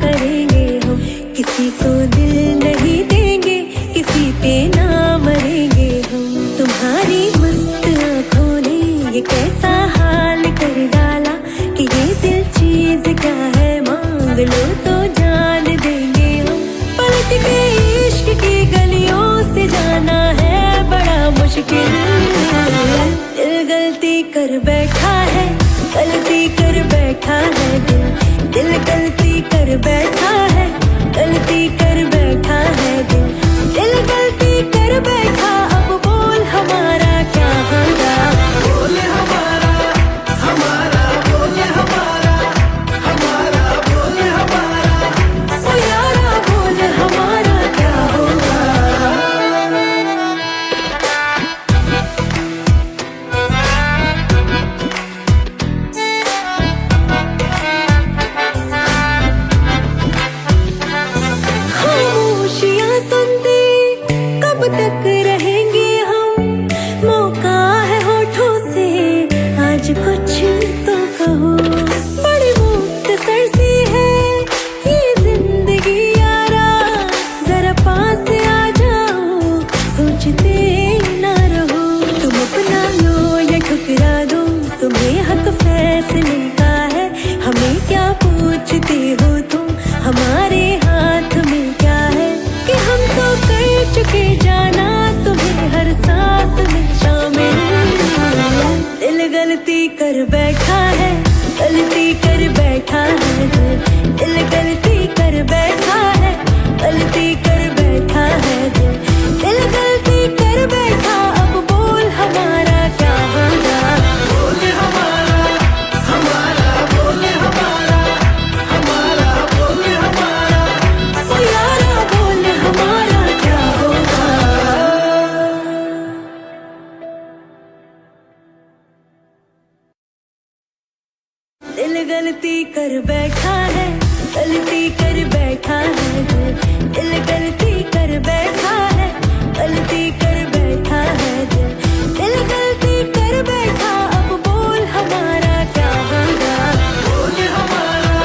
करेंगे हम, किसी को दिल नहीं देंगे, किसी पे ना मरेंगे हम। तुम्हारी मस्त आँखों ने ये कैसा हाल कर डाला कि ये दिल चीज क्या है, मांग लो तो जान देंगे हम। पलट के इश्क की गलियों से जाना है बड़ा मुश्किल। दिल गलती कर बैठा है, गलती कर बैठा है दिल, दिल गलती कर बैठा है, गलती कर बैठा है दिल, दिल गलती कर बैठा। अब बोल हमारा क्या होगा, बोल हमारा हमारा बोल हमारा हमारा बोल हमारा, ओ यारा बोल हमारा क्या होगा। खामोशियां सुनते कब तक रहेंगे हम, मौका है होठों से आज कुछ तो कहो। बड़ी मुख्तसर सी है ये जिंदगी यारा, जरा पास आ जाओ सोचते ना रहो। तुम अपना लो या ठुकरा दो, तुम्हें हक फैसले का है, हमें क्या पूछते हो तुम, हमारे हाथ में क्या है कि हम तो कर चुके जाना तुम्हें हर सांस में शामिल। दिल गलती कर बैठा है, गलती कर बैठा है दिल, दिल गलती कर बैठा है, गलती कर बैठा है दिल, दिल गलती कर बैठा। अब बोल हमारा क्या होगा, बोल हमारा हमारा बोल हमारा हमारा बोल हमारा, ओ यारा बोल हमारा क्या होगा। दिल गलती कर बैठा है, गलती कर बैठा है दिल, दिल गलती कर बैठा है, गलती कर बैठा है दिल, दिल गलती कर बैठा। अब बोल हमारा क्या होगा, बोल हमारा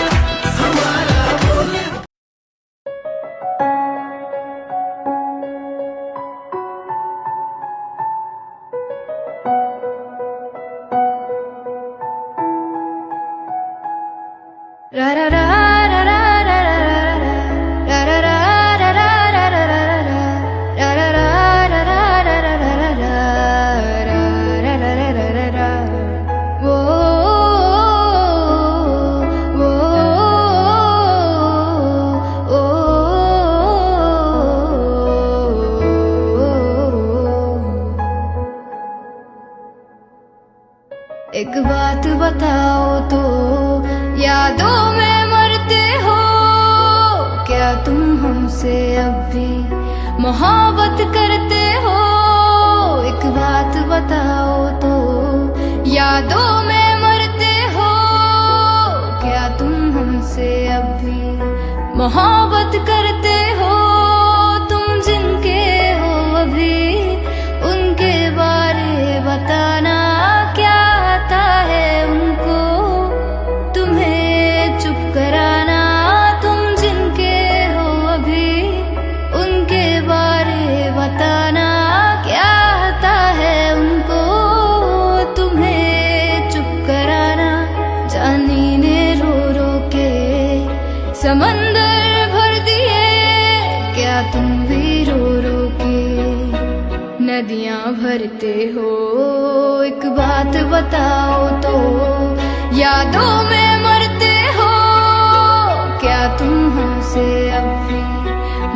हमारा बोल ra ra ra ra ra ra ra ra ra ra ra ra ra एक बात बताओ तो, यादों में मरते हो क्या तुम हमसे अब भी मोहब्बत करते हो। एक बात बताओ तो, यादों में मरते हो क्या तुम हमसे अब भी मोहब्बत करते हो। तुम जिनके हो अभी उनके बारे बताना क्या आता है उनको, तुम्हें चुप कराना। तुम जिनके हो अभी उनके बारे बताना क्या आता है उनको, तुम्हें चुप कराना। जानी ने रो रो के समंदर भर दिए, क्या तुम भी रो रो के नदियां भरते हो। एक बात बताओ तो, यादों में मरते हो क्या तुम हमसे अब भी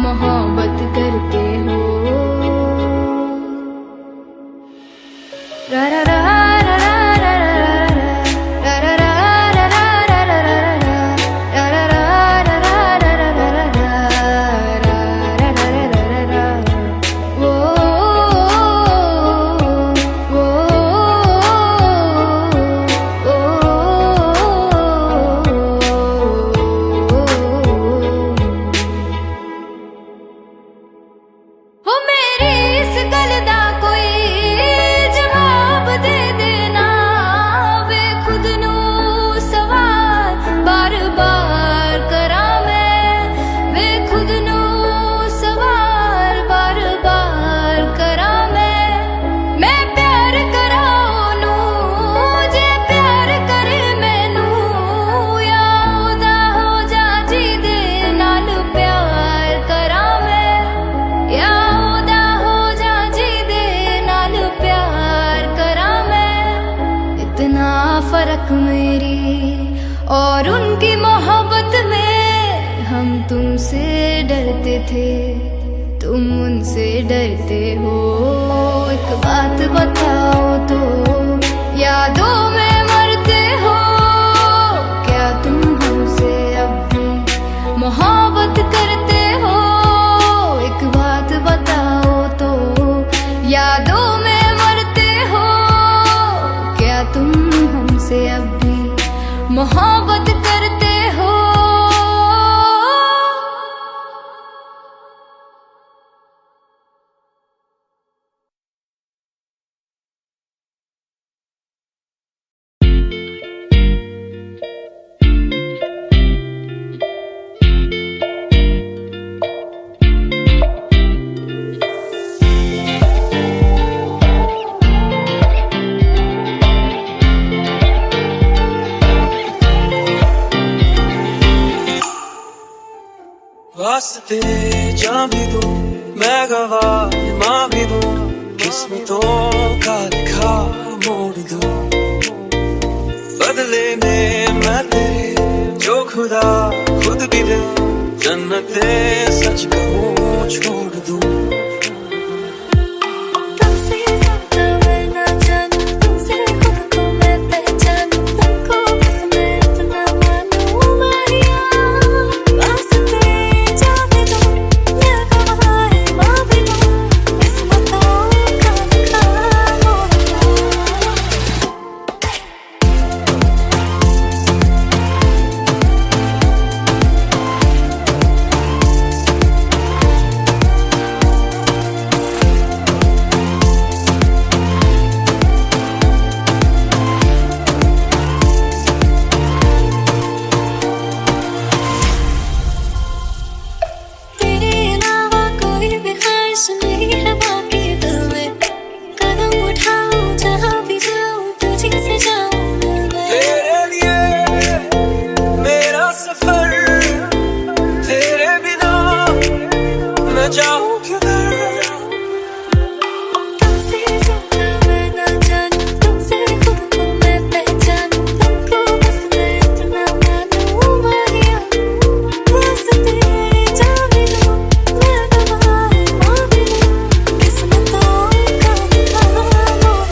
मोहब्बत करते हो। रा रा रा रा रा रा रा रा रा तुमसे डरते थे, तुम उनसे डरते हो। एक बात बताओ तो, यादों में मरते हो क्या तुम हमसे अब भी मोहब्बत करते हो? एक बात बताओ तो, यादों में मरते हो क्या तुम हमसे अब भी मोहब्बत करते हो? वास्ते जा भी दूं मैं गवाह माँ भी दूं, किस्मतों का लिखा मोड़ दूं। बदले में मैं तेरे जो खुदा खुद भी दे, जन्नते सच कहूँ छोड़ दूं। तुमसे ज्यादा मैं ना जानूं, तुमसे खुद को मैं पहचानूं, तुमको बस मैं इतना मानूं माहिया। वास्ते जाने दो मैं गवाह माँ भी दूं, किस्मतों का लिखा मोड़ दूं। तेरे अलावा कोई भी ख्वाहिश नहीं है बाकी दिल में, कदम उठाऊं जहाँ भी जाऊं तुझी से जाऊं मैं। तेरे लिए मेरा सफर, तेरे बिना मैं जाऊँ किधर। तुमसे ज्यादा मैं ना जानूं, तुमसे खुद को मैं पहचानूं, तुमको बस मैं इतना मानूं माहिया। वास्ते जाने दो मैं गवाह माँ भी दूं, किस्मतों का लिखा मोड़ दूं।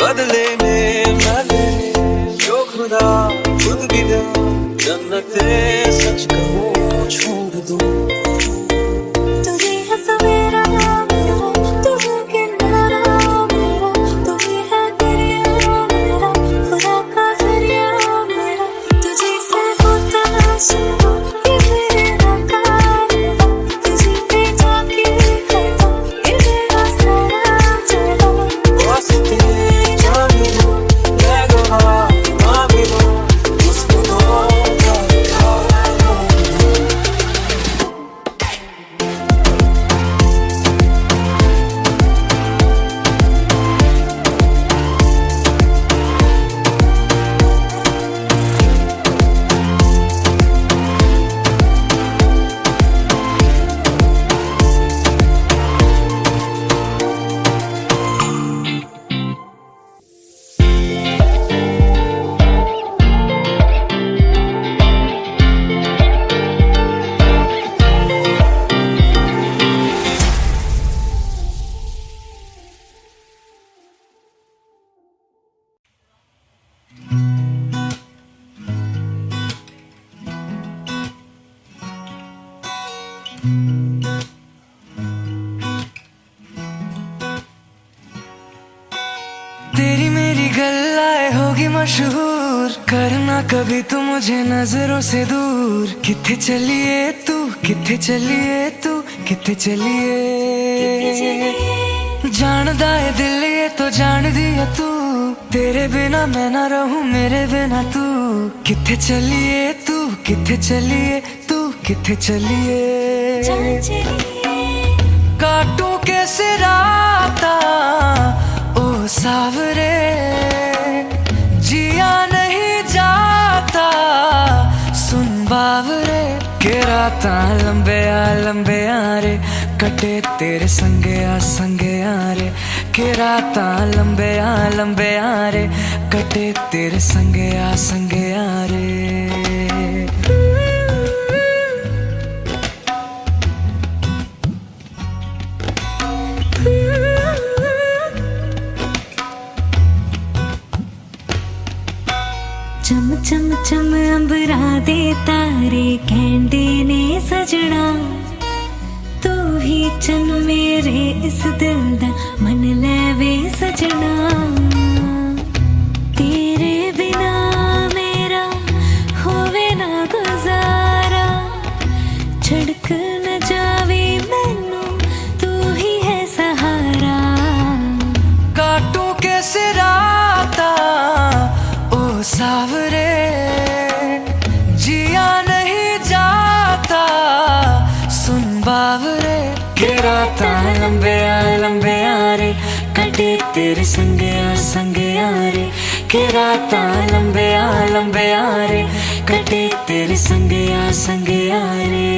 बदले में मैं तेरे जो खुदा खुद भी दे, जन्नते सच कहूँ छोड़ दूं। तू ही है सवेरा मेरा, तू है किनारा मेरा, तू ही है दरिया मेरा, खुदा का जरिया मेरा। तुझे से होता शुरू ये मेरा कारवां, तुझे पे जाके खत्म ये मेरा सारा जहां। वास्ते जा भी दूं मैं गवाह माँ भी दूं, किस्मतों का लिखा मोड़ दूं। तेरी मेरी गल्लाए होगी मशहूर, करना कभी तू मुझे नजरों से दूर। किथे चलिए तू, किथे चलिए तू, किथे चलिए। जानदा है दिल ये तो जान दिया तू, तेरे बिना मैं ना रहूं मेरे बिना तू। किथे चलिए तू, किथे चलिए तू, किथे चलिए चल चलिए काटू कैसे राता ओ सावरे जिया नहीं जाता सुन बावरे के राता लंबे आ रे कटे तेरे संगे आ रे के राता लंबे आ रे कटे तेरे संगे आ रे चम चम चम अंबरा दे तारे कहंदे ने सजना तू ही चन मेरे इस दिल दा मन लेवे सजना तेरे बिना मेरा होवे ना गुजारा छड़क न जावे मैनू तू ही है सहारा काटू कैसे राता ओ सावरे जिया नहीं जाता सुन बावरे के राता लंबे आ रे कटे तेरे संगे आ रे के राता लंबे आ रे कटे तेरे संगे आ रे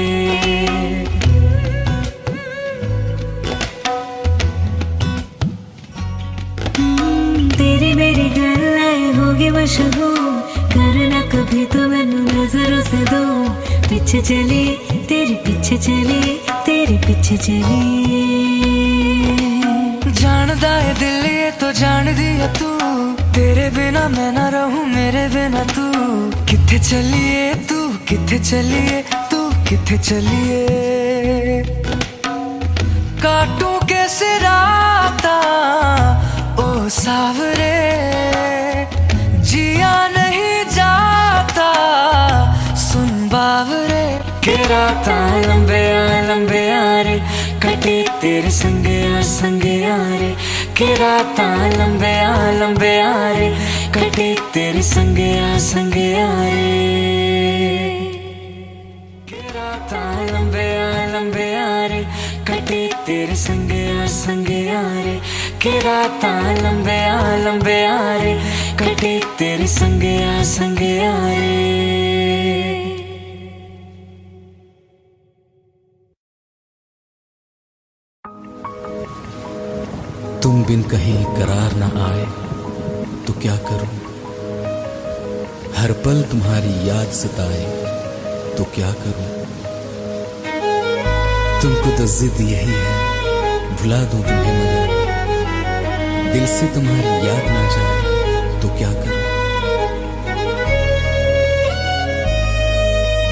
तेरी मेरी गल्लाएं होगी मशहूर करना कभी तो मैनू नजरों से दो पीछे चली तेरे पीछे चली तेरे पीछे चली जानदा है दिल ये तो जान दिया तू तेरे बिना मैं ना रहूं मेरे बिना तू किथे चलिए तू किथे चलिए तू किथे चलिए काटू कैसे राता ओ सावरे जिया नहीं जाता सुन बावरे के राता लंबे आ रे कटे तेरे संगे आ रे के राता लंबे आ रे कटे तेरे संगे आ रे के राता लंबे आ रे कटे तेरे संगे आ रे के राता लंबे आ रे कटे तेरे संगे आ रे तुम बिन कहीं करार ना आए तो क्या करूं हर पल तुम्हारी याद सताए तो क्या करूं तुमको तो जिद यही है भुला दूं तुम्हें मगर दिल से तुम्हारी याद ना जाए तो क्या करूं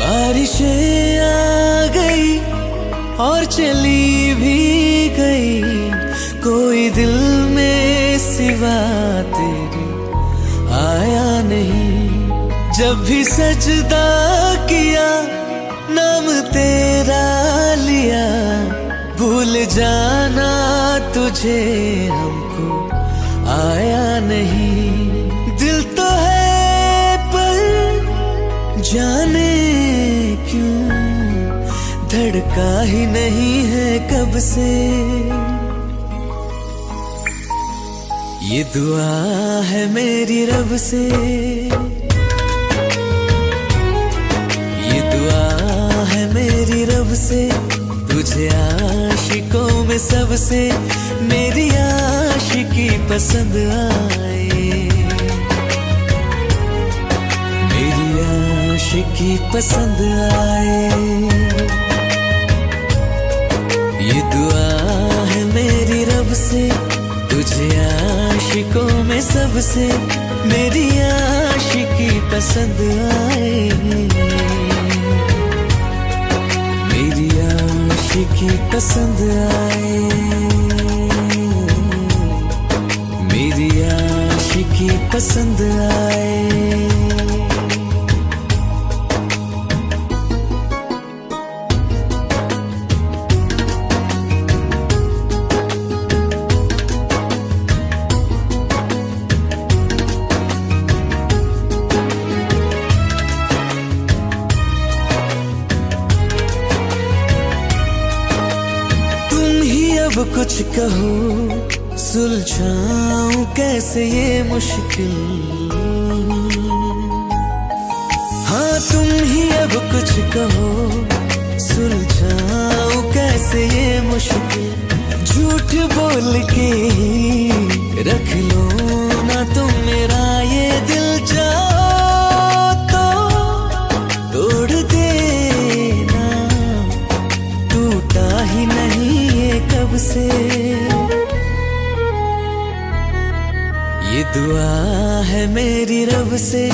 बारिशें आ गई और चली भी गई कोई दिल में सिवा तेरे आया नहीं जब भी सजदा किया नाम तेरा लिया भूल जाना तुझे हमको आया नहीं दिल तो है पर जाने क्यों धड़का ही नहीं है कब से ये दुआ है मेरी रब से ये दुआ है मेरी रब से तुझे आशिकों में सबसे मेरी आशिकी पसंद आए मेरी आशिकी पसंद आए ये दुआ है मेरी रब से तुझे आशिकों में सबसे मेरी आशिकी पसंद आए मेरी आशिकी पसंद आए मेरी आशिकी पसंद आए अब कुछ कहो, सुलझाऊं कैसे ये मुश्किल। हाँ तुम ही अब कुछ कहो, सुलझाऊं कैसे ये मुश्किल। झूठ बोल के रख लो ना तुम मेरा ये दिल, जाओ तो तोड़ देना, टूटा ही नहीं ये कब से। ये दुआ है मेरी रब से,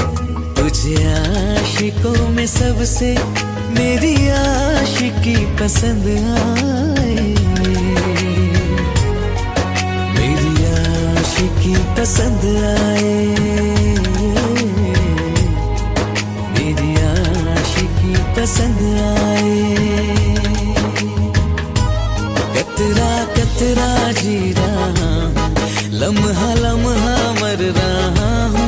तुझे आशिकों में सबसे मेरी आशिकी पसंद आए, मेरी आशिकी पसंद आए, मेरी आशिकी पसंद आए। कतरा कतरा जी रहा हूँ, लम्हा लम्हा मर रहा हूँ,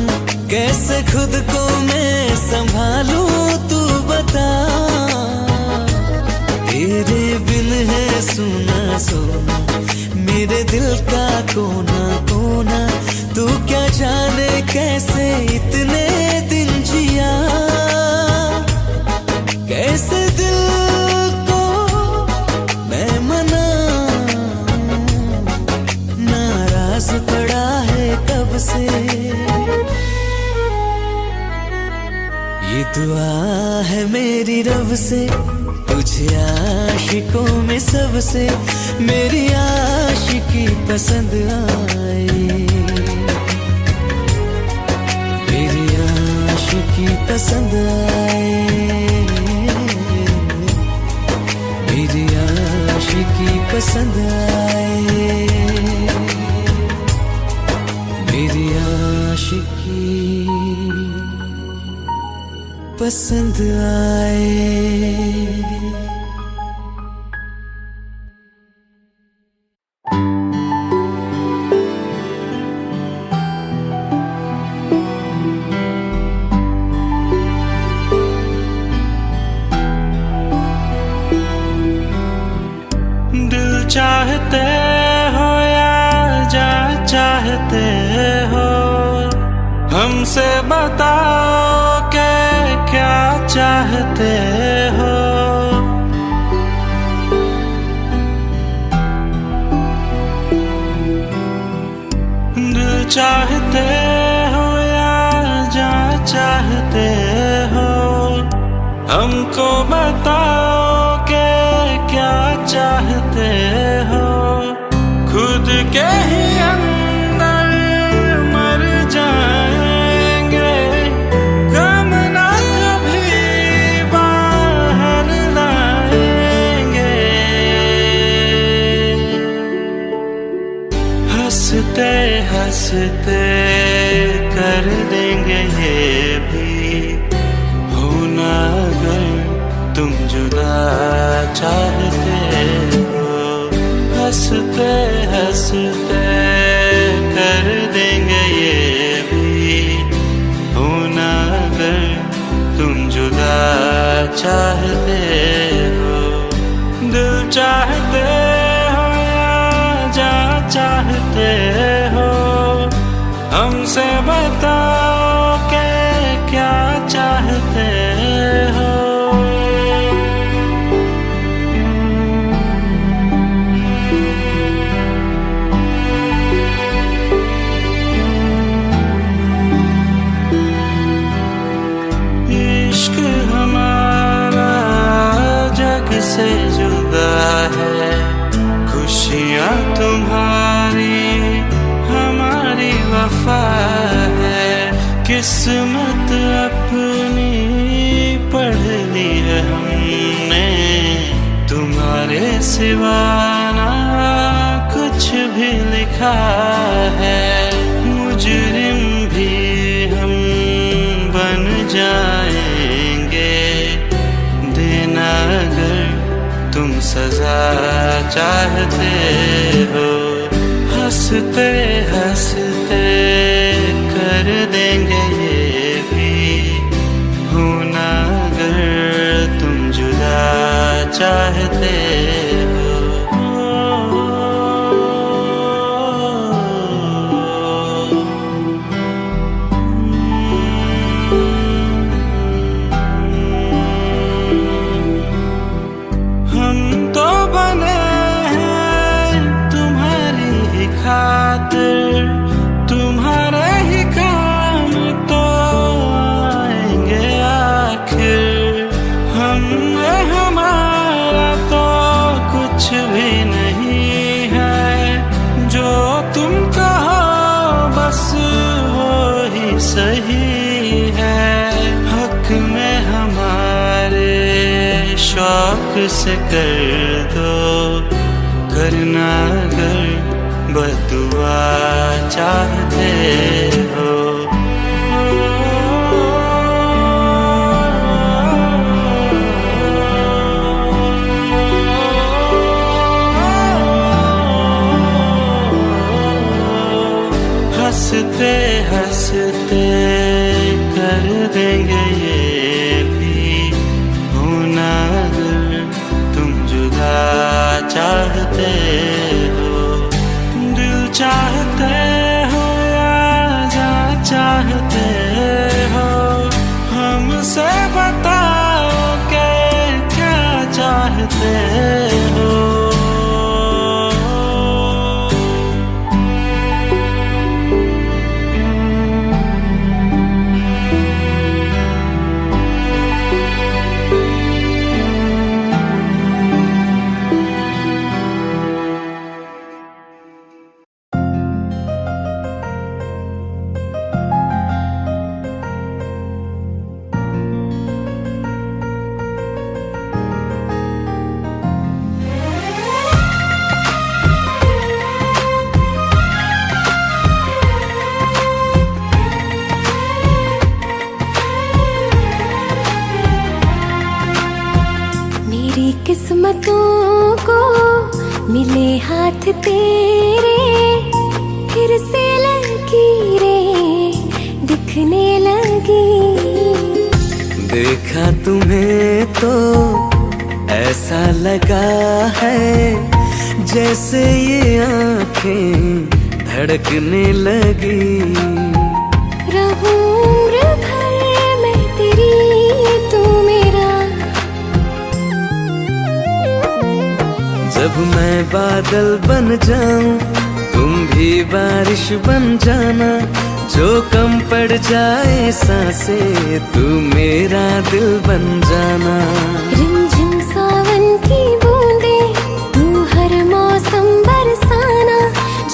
कैसे खुद को मैं संभालूं तू बता। तेरे बिन है सुना सोना मेरे दिल का कोना कोना, तू क्या जाने कैसे इतने दिन जिया, कैसे दिल को मैं मनाऊं, नाराज पड़ा है कब से। ये दुआ है मेरी रब से, तुझे आशिकों में सबसे मेरी आशिकी पसंद आए, मेरी आशिकी पसंद आए, मेरी आशिकी पसंद आए, मेरी आशिकी पसंद आए। दिल चाहते हो या जा चाहते हो, हमसे बताओ के क्या चाहते हो। दिल चाहते हो या जा चाहते हो, हमको बताओ के क्या चाहते हो। खुद के ही अंदर मर जाएंगे, गम ना कभी बाहर लाएंगे। हंसते हंसते कर देंगे ये भी, होना अगर तुम जुदा चाहते हो। हंसते हंसते कर देंगे ये भी, होना अगर तुम जुदा चाहते हो। दिल चाहते हो या जा चाहते हो, हमसे बताओ के क्या चाहते हो। इश्क हमारा जग से जुदा है, खुशियाँ तुम्हारी हमारी वफा है। किस्मत अपनी पढ़ ली है हमने, तुम्हारे सिवा ना कुछ भी लिखा है। मुजरिम भी हम बन जाएंगे, देना अगर तुम सजा चाहते हो। हंसते हंसते कर देंगे ये भी, होना अगर तुम जुदा चाहते हो। आँख से कर दो, करना अगर बदुआ चाहते हो। हंसते हंसते कर देंगे ये भी, होना अगर तुम जुदा चाहते हो। दिल चाहते हो या जान चाहते हो, हमसे बताओ कि क्या चाहते हो। मेरी किस्मतों को मिले हाथ तेरे, फिर से लकीरें दिखने लगी। देखा तुम्हें तो ऐसा लगा है, जैसे ये आंखें धड़कने लगी। रहूं उम्र भर मैं तेरी, तू मेरा। जब मैं बादल बन जाऊं, तुम भी बारिश बन जाना। जो कम पड़ जाए सांसें, तू मेरा दिल बन जाना। रिमझिम सावन की बूंदें, तू हर मौसम बरसाना।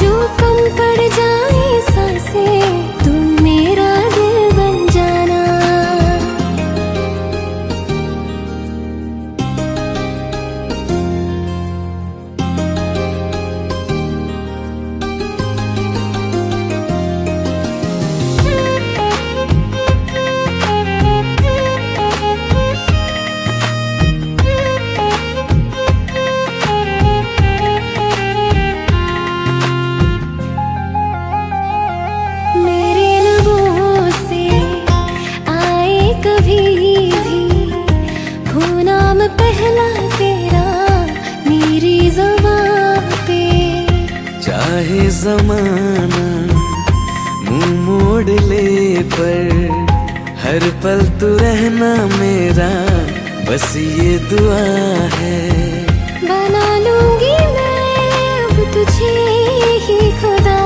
जो कम पड़ जाए सांसें, तू मेरा दिल बन जाना। मेरे लबों से आए कभी भी, हो नाम पहला तेरा मेरी ज़ुबान पे। चाहे जमाना मुंह मोड़ ले, पर हर पल तू रहना मेरा, बस ये दुआ है। बना लूंगी मैं अब तुझे ही खुदा।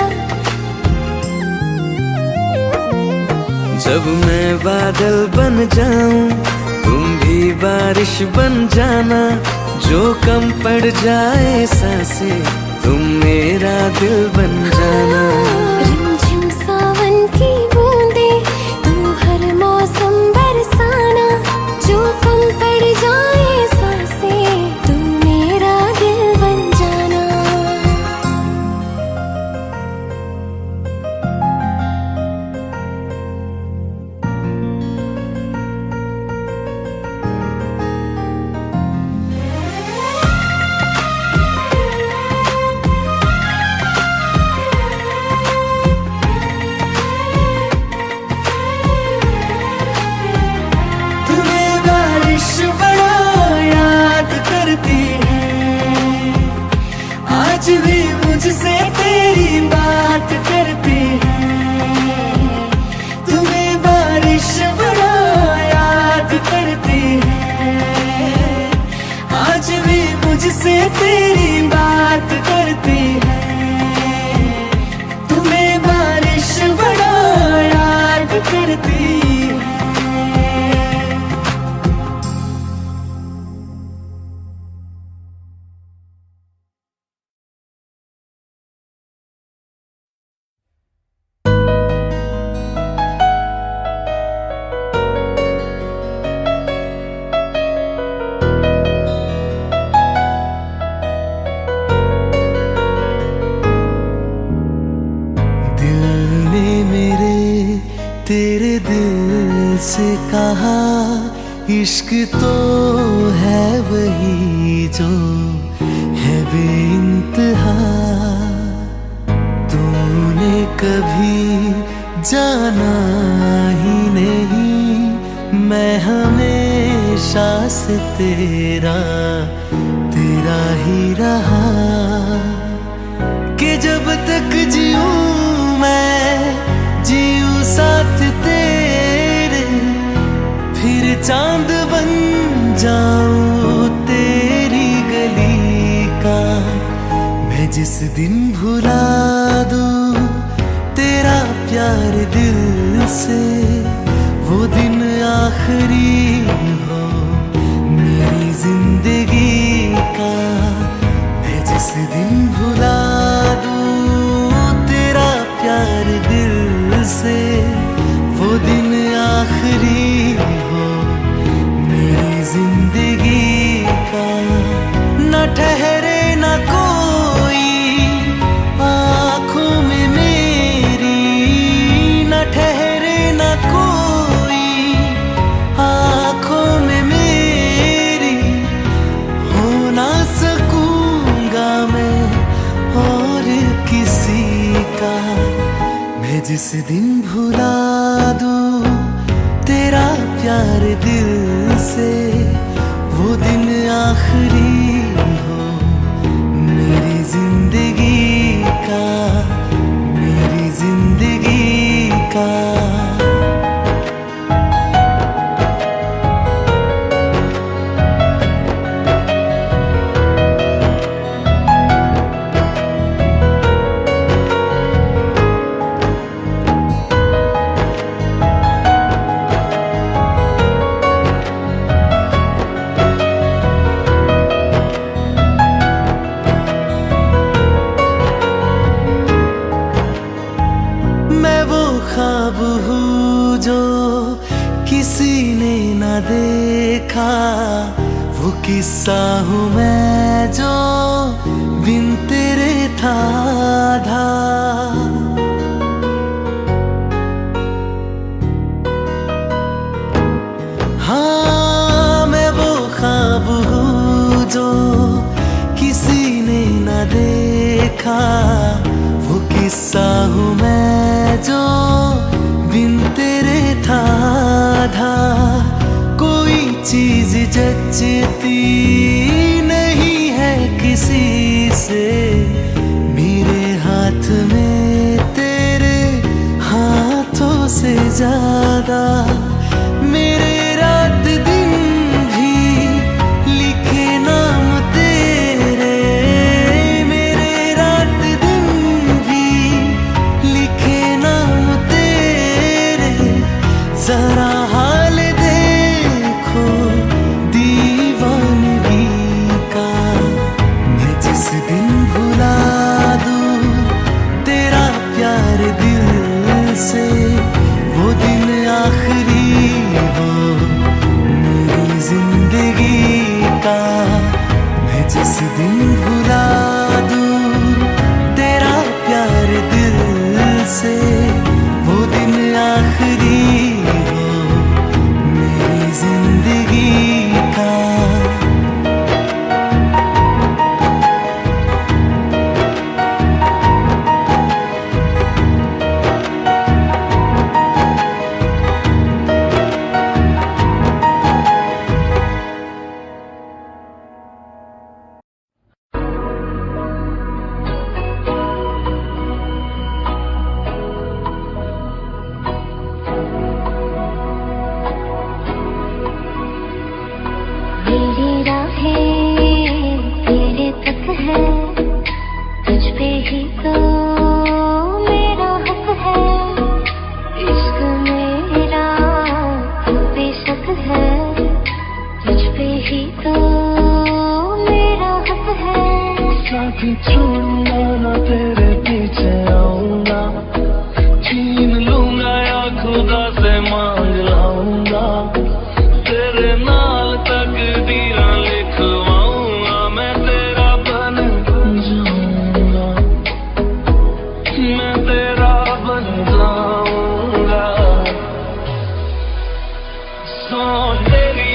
जब मैं बादल बन जाऊं, तुम भी बारिश बन जाना। जो कम पड़ जाए सांसें, तुम मेरा दिल बन जाना। रिमझिम सावन की बूंदें, तू हर मौसम बरसाना। जो कम पड़ जाए सांसें, तू मेरा दिल बन जाना। तुम्हें बारिश बड़ा याद करती है, आज भी मुझसे तेरी बात करती है। तुम्हें बारिश बड़ा याद करती है, आज भी मुझसे तेरी बात करती है। तुम्हें बारिश बड़ा याद करती है। इश्क तो है वही जो है बेइंतहा। तूने कभी जाना ही नहीं, मैं हमेशा से तेरा ही रहा। कि जब तक जीऊं मैं जीऊं साथ तेरे, फिर चांद बन जाऊं तेरी गली का। मैं जिस दिन भुला दूं तेरा प्यार दिल से, वो दिन आखिरी हो मेरी जिंदगी का। मैं जिस दिन भुला दूं तेरा प्यार दिल से, वो दिन आखिरी हो मेरी जिंदगी का। न ठहरे न कोई आँखों में मेरी, न ठहरे न कोई आँखों में मेरी। हो ना सकूंगा मैं और किसी का। मैं जिस दिन भुला दूं तेरा प्यार दिल से, वो दिन आखिरी हो मेरी जिंदगी का, मेरी जिंदगी का। ख्वाब हूँ जो किसी ने न देखा, वो किस्सा हूँ मैं जो बिन तेरे था आधा। हाँ मैं वो ख्वाब हूँ जो किसी ने न देखा, वो किस्सा हूँ मैं जो बिन तेरे था आधा। कोई चीज जचती नहीं है किसी से, मेरे हाथ में तेरे हाथों से ज्यादा। मेरे रात दिन भी लिखे नाम तेरे, मेरे रात दिन भी लिखे नाम तेरे। जरा हाल देखो दीवानगी का। मैं जिस दिन भुला दूं तेरा प्यार दिल से, वो दिन आखिरी हो मेरी जिंदगी का। मैं जिस दिन भुला दूं तेरा प्यार दिल से, वो दिन आखिरी हो मेरी जिंदगी का। मेरी राहें तेरे तक है, तुझ पे ही तो मेरा हक है। इश्क मेरा तू बेशक है, तुझ पे ही तो मेरा हक है। साथ छोड़ूंगा ना तेरे पीछे आऊंगा, छीन लूंगा या खुदा से मांग लाऊंगा। तेरे नाल तकदीरां लिखवाऊंगा, मैं तेरा बन जाऊंगा, मैं तेरा बन जाऊंगा। सौ तेरी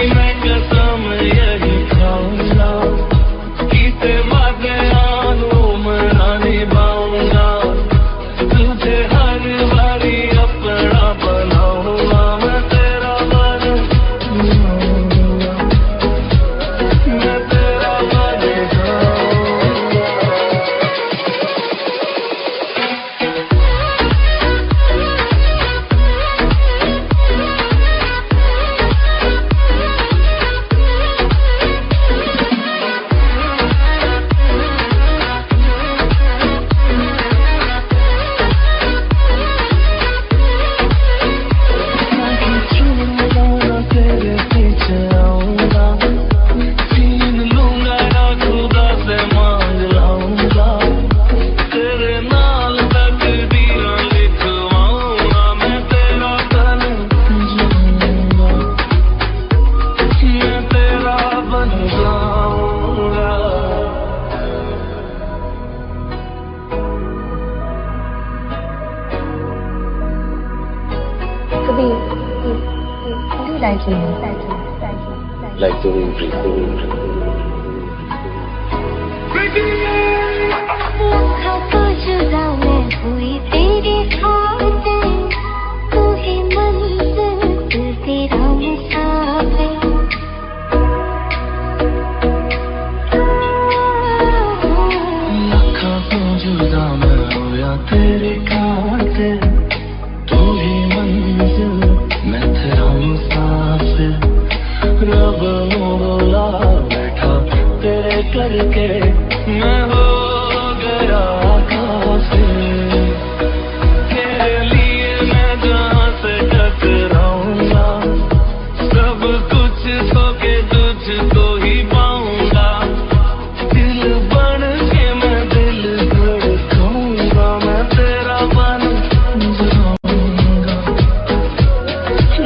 like the wind breathes. लखा तो जुदा मैं हुई तेरी खातिर, तू ही मंजिल तेरा मुसाफिर। लखा तो जुदा मैं होया तेरी खातिर, तू ही मंजिल मैं तेरा मुसाफिर। रब बोला बैठा तेरे करके मैं हो गया काफिर। तेरे लिए मैं जहाँ से टकराऊंगा, सब कुछ खो के तुझको ही पाऊंगा। दिल बन के मैं दिल धड़काऊंगा, मैं तेरा बन जाऊंगा,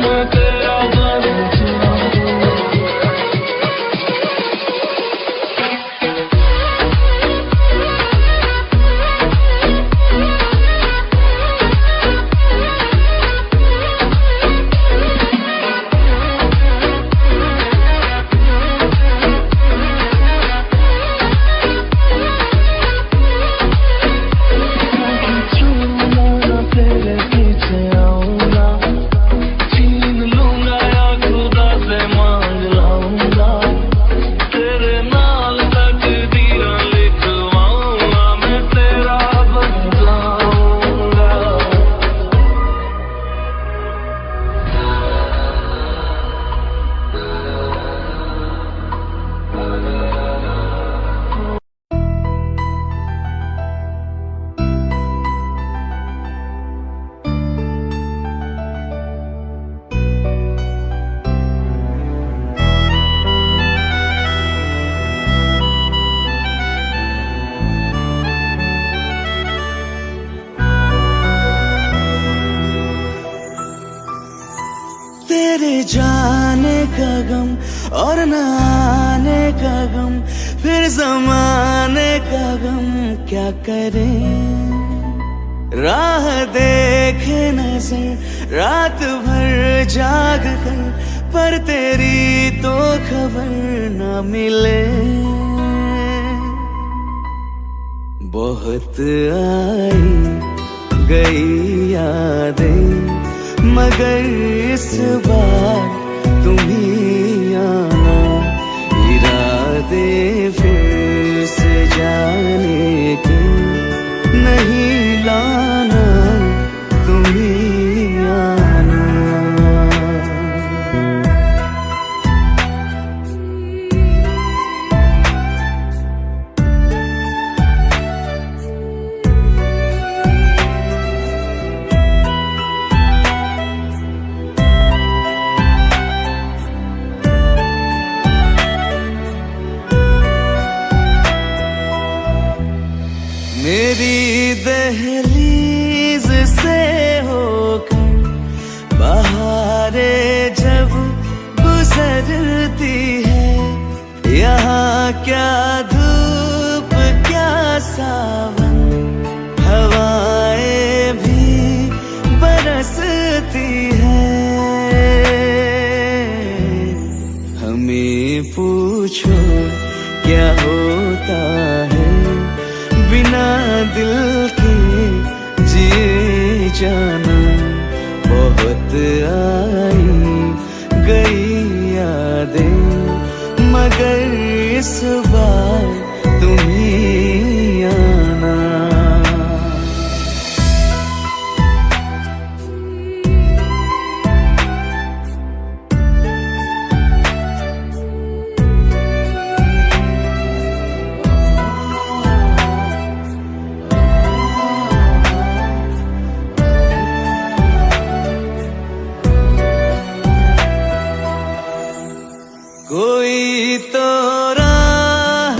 मैं तेरा बन जाऊंगा। तेरे पीछे आऊंगा, छीन लूंगा या खुदा से मांग लाऊंगा। तेरे नाल तकदीरें लिखवाऊंगा, मैं तेरा बन जाऊंगा। तेरे जाने का गम और न आने का गम, फिर जमाने का गम क्या करें। राह देखे नजर रात भर जाग कर, पर तेरी तो खबर न मिले। बहुत आई गई यादें, मगर इस बार तुम ही आना। इरादे फिर से जाने के नहीं लाना, तुम ही आना। मेरी दहलीज से होकर बहारें जब गुजरती है, यहाँ क्या धूप क्या सावन, हवाएं भी बरसती है। हमें पूछो क्या होता है बिना दिल के जिए जाना। बहुत आई गई यादें, मगर इस बार तुम ही आना। कोई तो राह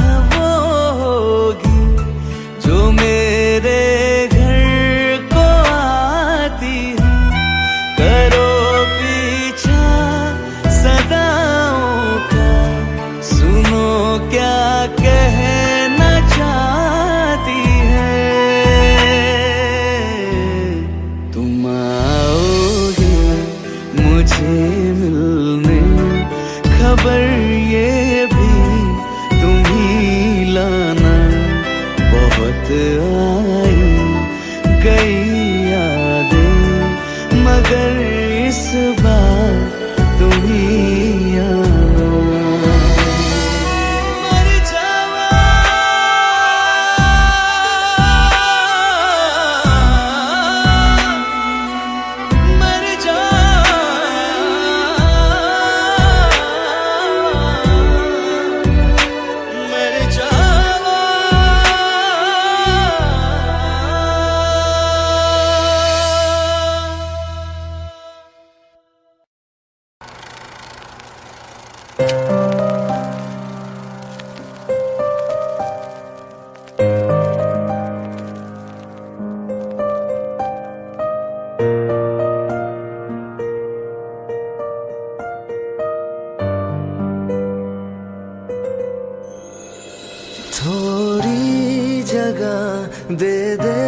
थोड़ी जगह दे दे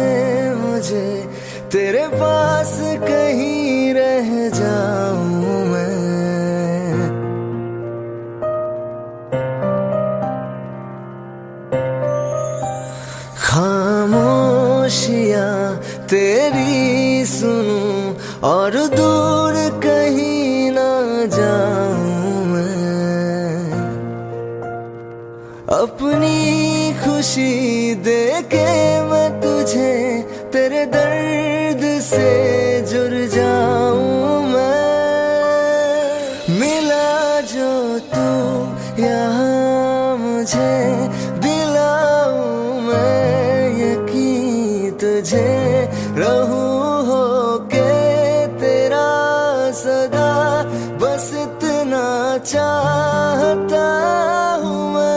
मुझे, तेरे पास कहीं रह जाऊं मैं। खामोशियां तेरी सुनूं और दूर कहीं ना जाऊं मैं। अपनी खुशी दे के मैं तुझे तेरे दर्द से जुड़ जाऊं मैं। मिला जो तू यहाँ मुझे, दिलाऊं मैं यकीन तुझे, रहूं होके तेरा सदा, बस इतना चाहता हूँ मैं।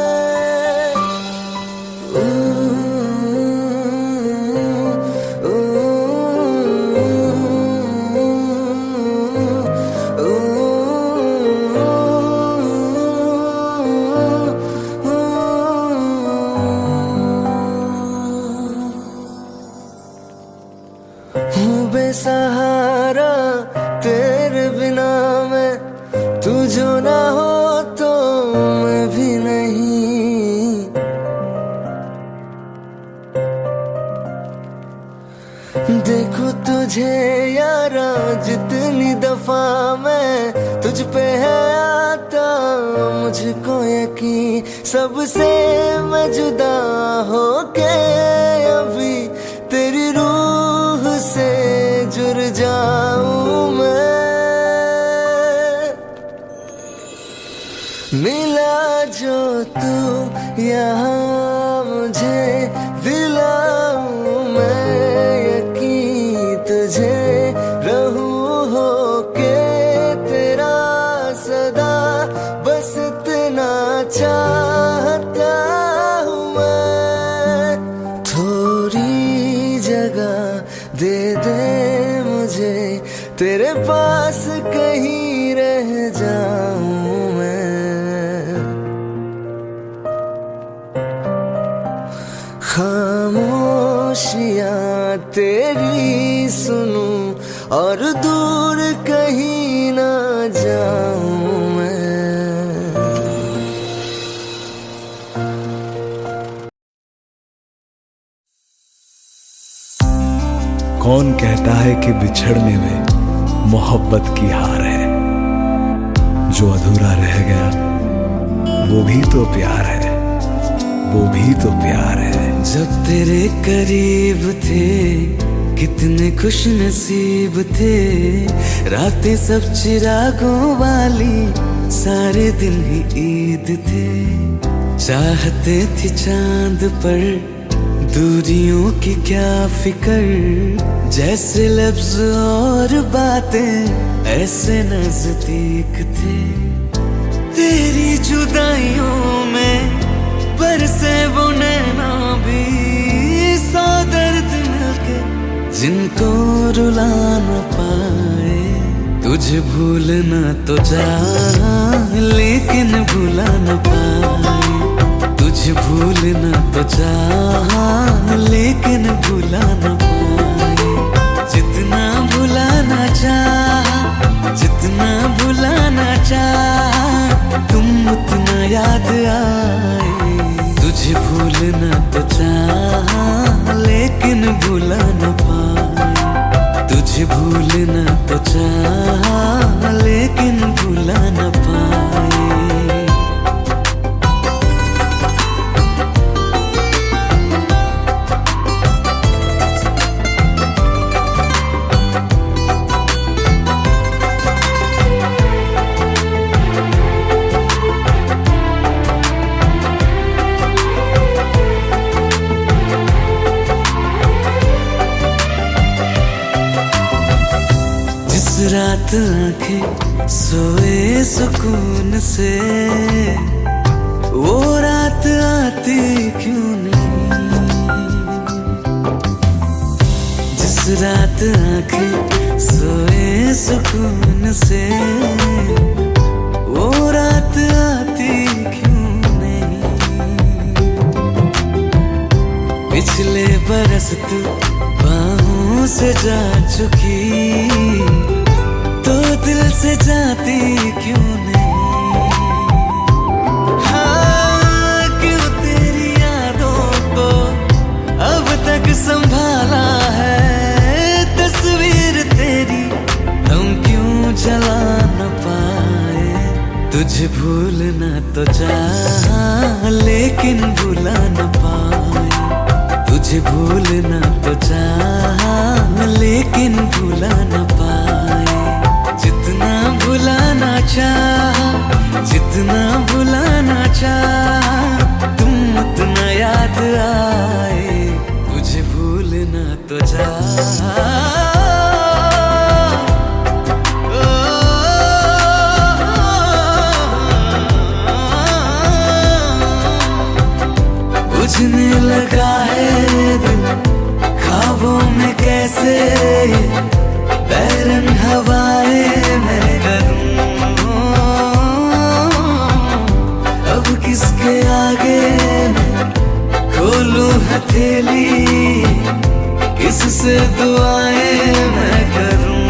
हूँ बेसहारा तेरे बिना मैं, तू जो ना हो तो मैं भी नहीं। देखो तुझे यारा जितनी दफा मैं तुझ पे है आता, मुझको यकीन सबसे मैं जुदा होके अभी तेरी रूह से जुड़ जाऊं मैं। मिला जो तू यहाँ मुझे, दिलाऊं मैं यकीन तुझे, रहूं होके तेरा सदा, बस इतना चाहता हूँ मैं। थोड़ी जगह दे दे मुझे, तेरे पास कहीं रह जाऊं मैं। खामोशियां तेरी सुनूं और दूर कहीं ना जाऊं मैं। कौन कहता है कि बिछड़ने में मोहब्बत की हार है, जो अधूरा रह गया वो भी तो प्यार है, वो भी तो प्यार है। जब तेरे करीब थे कितने खुश नसीब थे, रातें सब चिरागों वाली, सारे दिन ही ईद थे। चाहते थे चांद पर दूरियों की क्या फिकर, जैसे लफ्ज और बातें ऐसे नजदीक थे। तेरी जुदाइयों में बरसे वो नैना भी, सौ दर्द मिलके जिनको रुला न पाए। तुझे भूलना तो चाह लेकिन भुला न पाए, तुझे भूलना तो चाह लेकिन भुला न पाए। जितना भुलाना चाह, जितना भुलाना चाह, तुम उतना याद आए। तुझे भूलना तो चाह लेकिन भुला न पाए, तुझे भूलना तो चाह लेकिन भुला न पाए। रात आंखें सोए सुकून से, वो रात आती क्यों नहीं। जिस रात आंखें सोए सुकून से, वो रात आती क्यों नहीं। पिछले बरस तू बाहों से जा चुकी, तो दिल से जाती क्यों नहीं? हाँ, क्यों तेरी यादों को अब तक संभाला है, तस्वीर तेरी हम क्यों जला न पाए? तुझे भूलना तो चाहा लेकिन भुला न पाए, तुझे भूलना तो चाहा लेकिन भुला न पाए। जितना भुलाना चाहा, जितना भुलाना चाहा, तुम उतना याद आए, तुझे भूलना तो चाहा। बुझने लगा है दिल ख्वाबों में कैसे, बैरन हवाएं मैं करूं, अब किसके आगे मैं खोलूं हथेली, किससे दुआएं मैं करूं?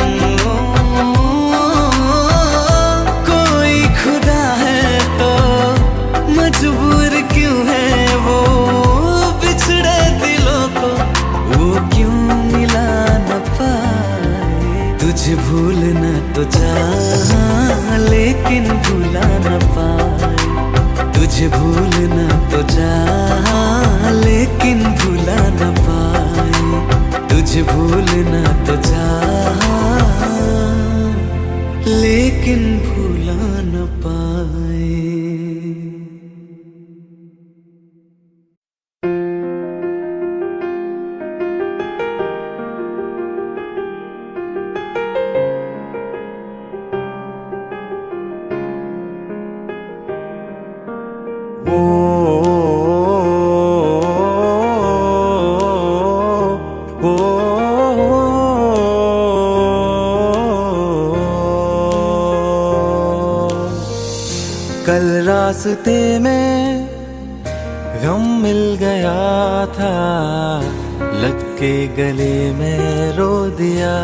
कोई खुदा है तो मजबूर क्यों है वो, बिछड़े दिलों को वो क्यों मिला न पाए? तुझे भूलना तो चाहा लेकिन भुला न पाए, तुझे भूलना तो चाहा लेकिन भुला न पाए, तुझे भूलना तो चाहा लेकिन भुला न पाए। कल रास्ते में गम मिल गया था, लग के गले में रो दिया,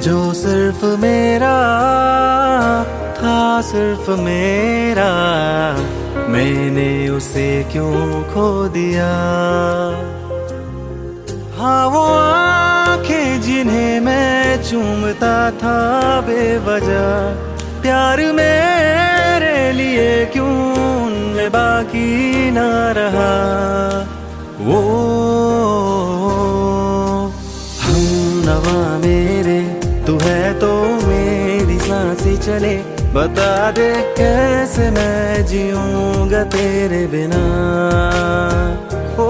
जो सिर्फ मेरा था सिर्फ मेरा, मैंने उसे क्यों खो दिया? हाँ वो आंखें जिन्हें मैं चूमता था बेवजह, प्यार मेरे लिए क्यों उनमें बाकी ना रहा? वो हम नवा मेरे, तू है तो मेरी सांसें चले, बता दे कैसे मैं जीऊंगा तेरे बिना? ओ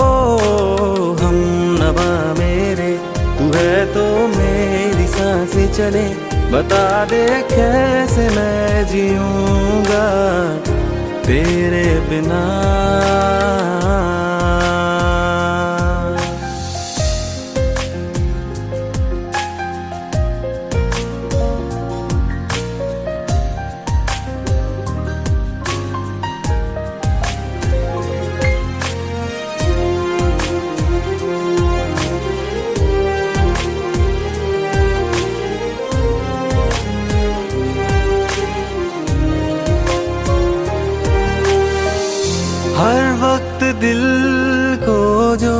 हम नवा मेरे, तू है तो मेरी सांसें चले, बता दे कैसे मैं जीऊंगा तेरे बिना? हर वक्त दिल को जो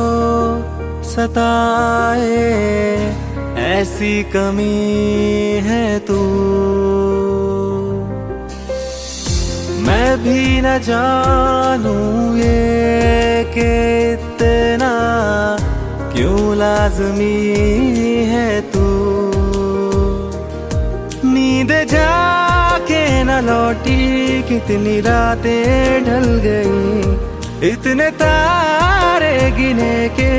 सताए, ऐसी कमी है तू, मैं भी न जानूं ये कि इतना क्यों लाज़मी है तू। नींद जाके न लौटी, कितनी रातें ढल गई, इतने तारे गिने के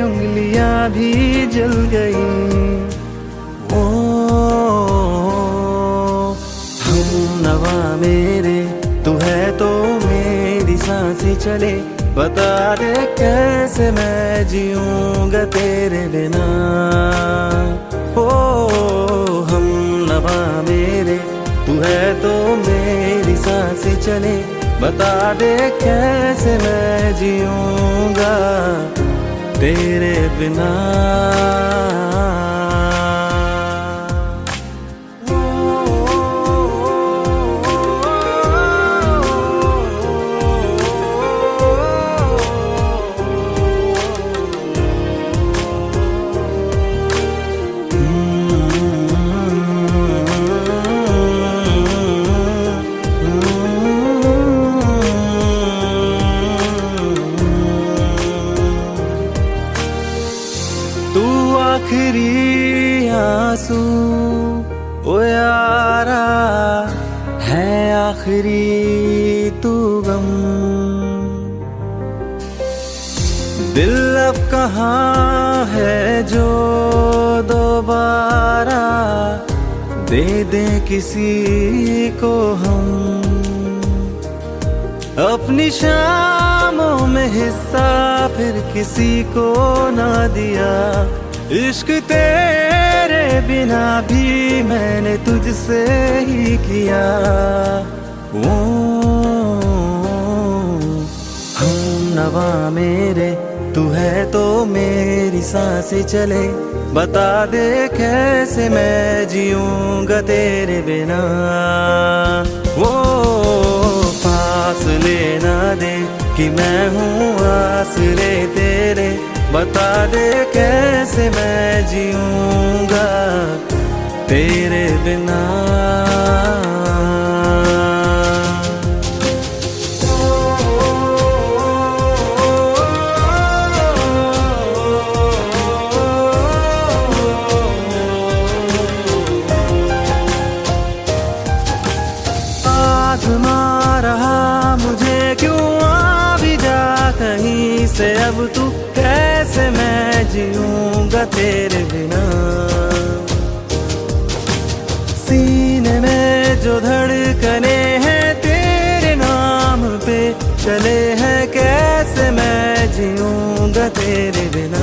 उंगलियां भी जल गई। ओ हम नवा मेरे, तू है तो मेरी सांसें चले, बता दे कैसे मैं जीऊंगा तेरे बिना। ओ हम नवा मेरे, तू है तो मेरी सांसें चले, बता दे कैसे मैं जीऊंगा तेरे बिना। आखिरी आंसू ओ यारा है, आखिरी तू गम। दिल अब कहाँ है जो दोबारा दे दे किसी को हम। अपनी शामों में हिस्सा फिर किसी को ना दिया। इश्क तेरे बिना भी मैंने तुझसे ही किया। ओ हम नवा मेरे तू है तो मेरी सांसें चले। बता दे कैसे मैं जीऊंगा तेरे बिना। वो फासले ना दे कि मैं हूँ आसरे तेरे। बता दे कैसे मैं जीऊंगा तेरे बिना। आज़मा रहा मुझे क्यों आ भी जा कहीं से अब तू। कैसे मैं जीऊंगा तेरे बिना। सीने में जो धड़कने हैं तेरे नाम पे चले हैं। कैसे मैं जीऊंगा तेरे बिना।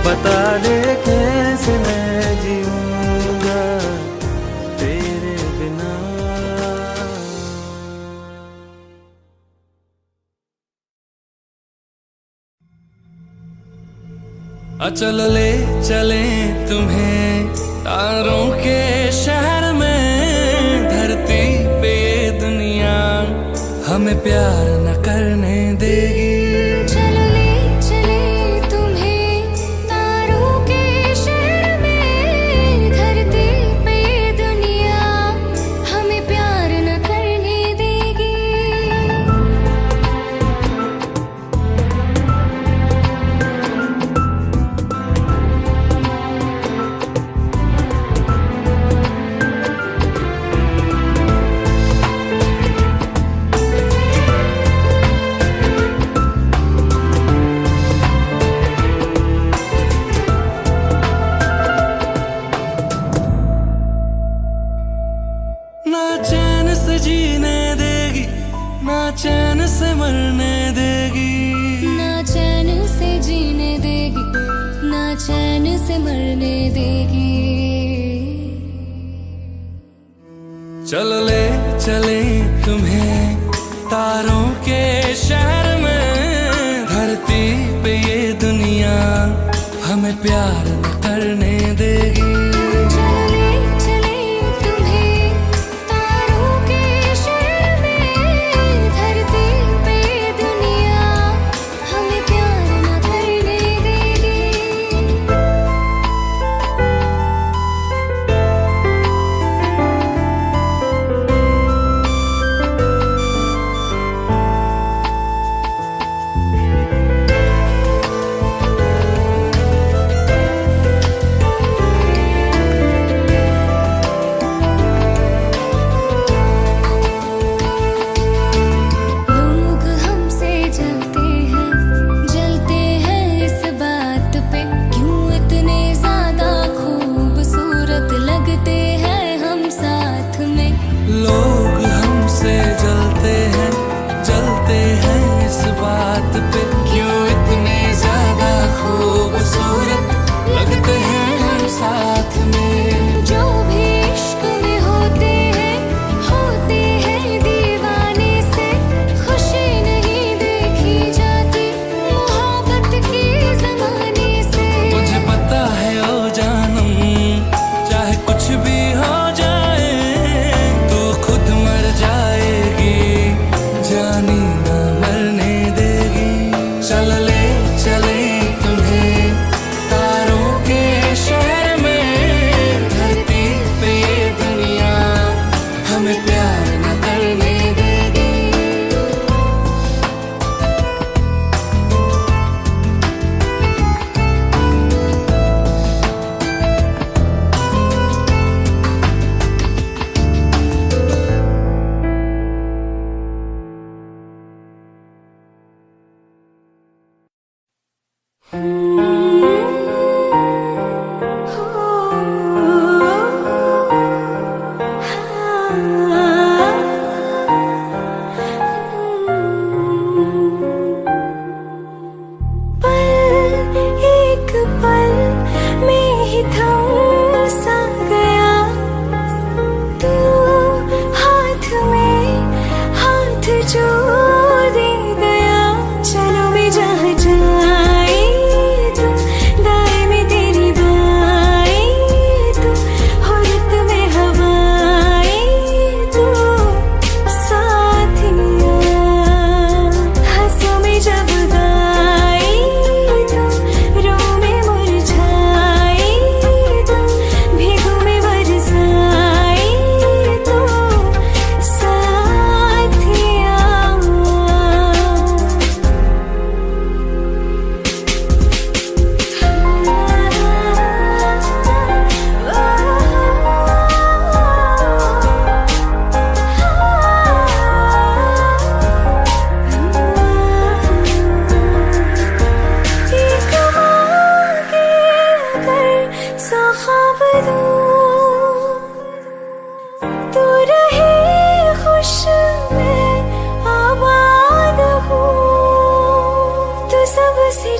बता दे कैसे मैं जीऊंगा तेरे बिना। चल ले चले तुम्हें तारों के शहर में। धरती पे ये दुनिया हमें प्यार न करने देगी। ना चैन से जीने देगी, ना चैन से मरने देगी। ना चैन से जीने देगी, ना चैन से मरने देगी। चल ले चले तुम्हें तारों के शहर में। धरती पे ये दुनिया हमें प्यार न करने देगी।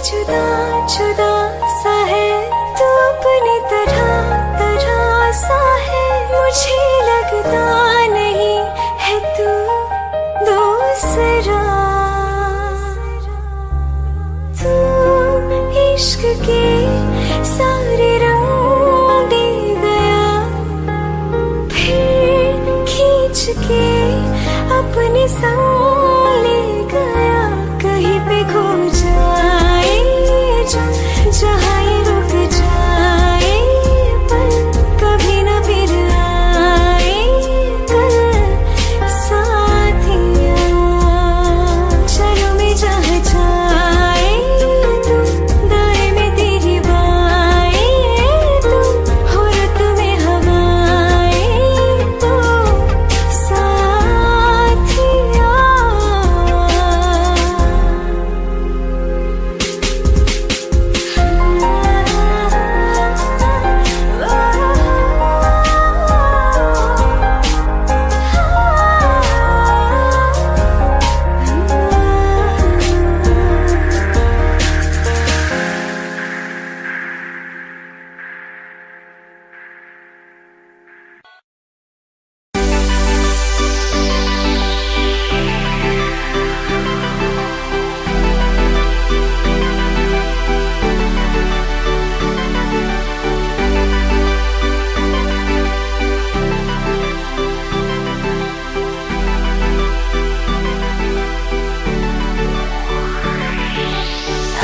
जुदा जुदा सा है तू अपनी तरह तरह सा है मुझे लगता नहीं है तू दूसरा तू इश्क के सारे रंग दे गया फिर खींच के अपने संग ले गया कहीं पे खो जाए जहाँ ये रुक जाए पर कभी न फिर आए कल साथिया चलो मैं जहाँ जाए तू दाएं में तेरी बाएं तू हो रत में हवाएं तो साथिया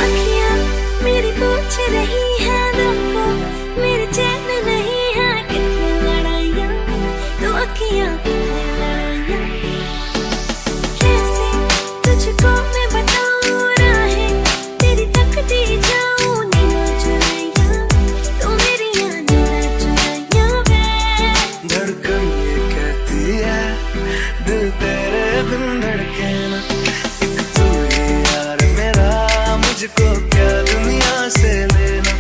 अखियाँ मेरी पूछ रही है दिल को मेरे चैन नहीं है कितनी लड़ाइयाँ तो अखियाँ कितनी लड़ाइयाँ कैसे तुझको मैं बताऊँ राहें तेरी तकती जाऊँ नींद चुराइयाँ तो मेरी नींद चुराइयाँ वे धड़कन ये कहती है दिल तेरे बिन धड़के ना एक तू ही यार मेरा मुझको क्या दुनिया से लेना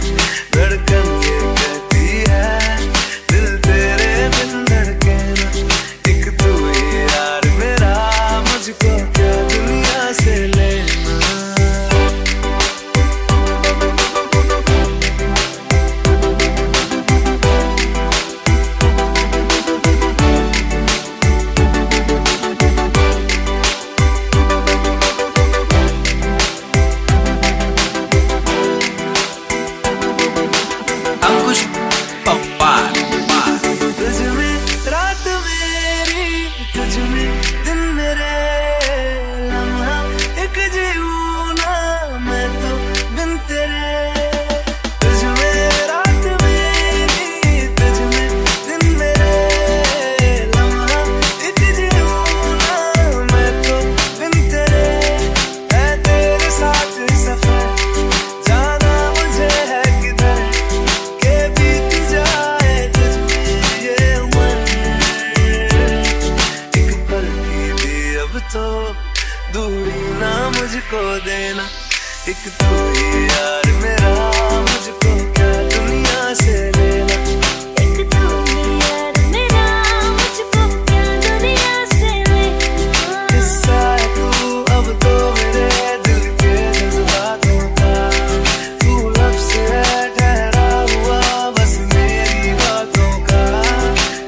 धड़कन ये कहती है दिल तेरे बिन धड़के ना एक तू ही यार मेरा मुझको क्या दुनिया से लेना अंकुश पप्पार तुझ में रात मेरी तुझ में दिन मेरे लम्हा एक जीऊँ ना मैं तो बिन तेरे तुझ में रात मेरी तुझ में दिन मेरे लम्हा एक जीऊँ ना मैं तो बिन तेरे है तेरे साथ सफर जाना मुझे है किधर के बीत जाए तुझ में ये उम्र एक पल की भी अब तो दूरी ना मुझको देना एक तू ही यार मेरा मुझको क्या दुनिया से लेना एक तू ही यार मेरा मुझको क्या दुनिया से लेना हिस्सा है तू अब तो मेरे दिल के जज्बातों का तू लफ्ज़ है ठहरा हुआ बस मेरी बातों का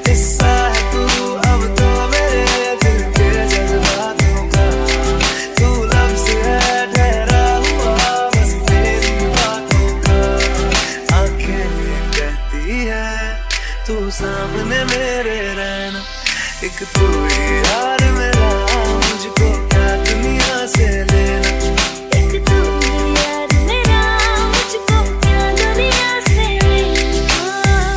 हिस्सा है तू अब तो मेरे दिल के जज्बातों का तू लफ्ज़ है ठहरा हुआ बस मेरी बातों का आंखें ये कहती है तू सामने मेरे रहना एक तू ही यार मेरा मुझको क्या दुनिया से लेना एक तू ही यार मेरा मुझको क्या दुनिया से लेना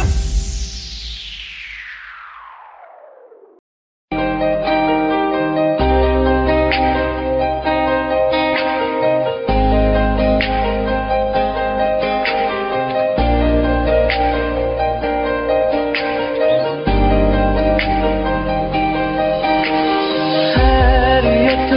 खैरियत